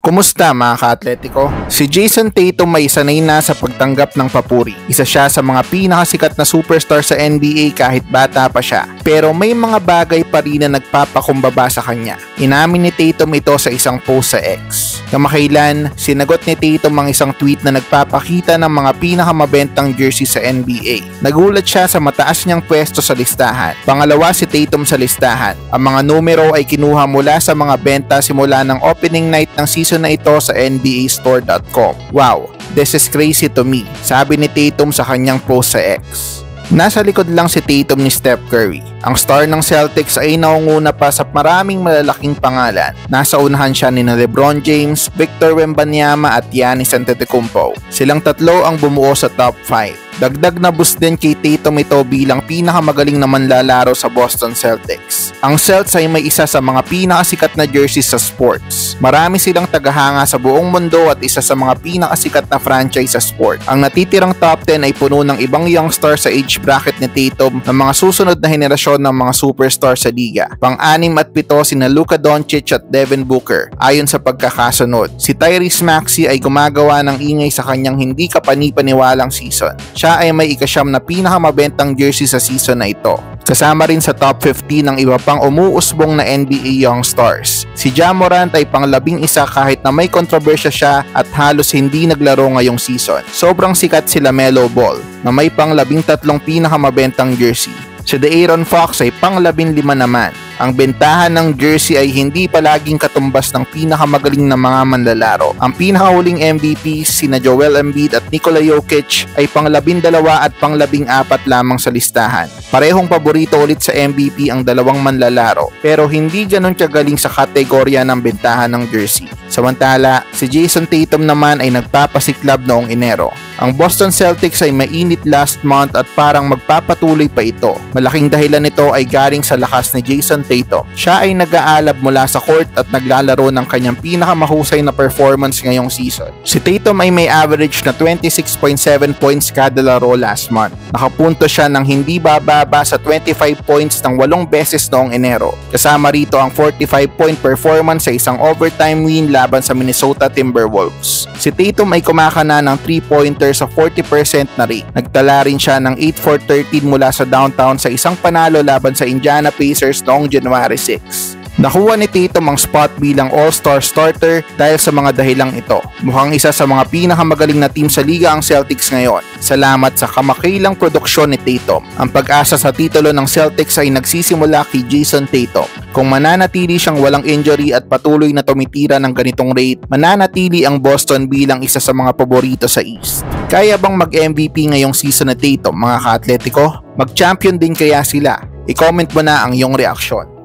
Kumusta mga ka-Atletico? Si Jayson Tatum may sanay na sa pagtanggap ng papuri. Isa siya sa mga pinakasikat na superstar sa NBA kahit bata pa siya. Pero may mga bagay pa rin na nagpapakumbaba sa kanya. Inamin ni Tatum ito sa isang post sa X. Kamakailan, sinagot ni Tatum ang isang tweet na nagpapakita ng mga pinakamabentang jersey sa NBA. Nagulat siya sa mataas niyang pwesto sa listahan. Pangalawa si Tatum sa listahan. Ang mga numero ay kinuha mula sa mga benta simula ng opening night ng season na ito sa NBAstore.com. Wow, this is crazy to me, sabi ni Tatum sa kanyang post sa X. Nasa likod lang si Tatum ni Steph Curry. Ang star ng Celtics ay naunguna pa sa maraming malalaking pangalan. Nasa unahan siya ni LeBron James, Victor Wembanyama at Giannis Antetokounmpo. Silang tatlo ang bumuo sa top 5. Dagdag na boost din kay Tatum ito bilang pinakamagaling na manlalaro sa Boston Celtics. Ang Celts ay may isa sa mga pinakasikat na jerseys sa sports. Marami silang tagahanga sa buong mundo at isa sa mga pinakasikat na franchise sa sport. Ang natitirang top 10 ay puno ng ibang young stars sa age bracket ni Tatum ng mga susunod na henerasyon ng mga superstar sa liga. Pang-6 at 7 sina Luka Doncic at Devin Booker ayon sa pagkakasunod. Si Tyrese Maxey ay gumagawa ng ingay sa kanyang hindi kapani-paniwalang season. Siya ay may ika-9 na pinakamabentang jersey sa season na ito. Kasama rin sa top 15 ng iba pang umuusbong na NBA young stars. Si Ja Morant ay pang-11 kahit na may kontrobersya siya at halos hindi naglaro ngayong season. Sobrang sikat si LaMelo Ball na may pang-13 pinakamabentang jersey. Si De'Aaron Fox ay pang-15 naman. Ang bentahan ng jersey ay hindi palaging katumbas ng pinakamagaling na mga manlalaro. Ang pinakahuling MVP sina Joel Embiid at Nikola Jokic ay pang-12 at pang-14 lamang sa listahan. Parehong paborito ulit sa MVP ang dalawang manlalaro pero hindi ganun kagaling sa kategorya ng bentahan ng jersey. Samantala, si Jayson Tatum naman ay nagpapasiklab noong Enero. Ang Boston Celtics ay mainit last month at parang magpapatuloy pa ito. Malaking dahilan nito ay galing sa lakas ni Jayson Tatum. Siya ay nag-aalab mula sa court at naglalaro ng kanyang pinakamahusay na performance ngayong season. Si Tatum ay may average na 26.7 points kada laro last month. Nakapunto siya ng hindi bababa sa 25 points ng 8 beses noong Enero. Kasama rito ang 45-point performance sa isang overtime win laban sa Minnesota Timberwolves. Si Tatum ay kumakana ng 3-pointer sa 40% na rate. Nagtala rin siya ng 8 for 13 mula sa downtown sa isang panalo laban sa Indiana Pacers noong January 6. Nakuha ni Tatum ang spot bilang all-star starter dahil sa mga dahilang ito. Mukhang isa sa mga pinakamagaling na team sa liga ang Celtics ngayon. Salamat sa kamakailang produksyon ni Tatum. Ang pag-asa sa titulo ng Celtics ay nagsisimula kay Jayson Tatum. Kung mananatili siyang walang injury at patuloy na tumitira ng ganitong rate, mananatili ang Boston bilang isa sa mga paborito sa East. Kaya bang mag-MVP ngayong season na Tatum mga ka-Atletico? Mag-champion din kaya sila? I-comment mo na ang iyong reaksyon.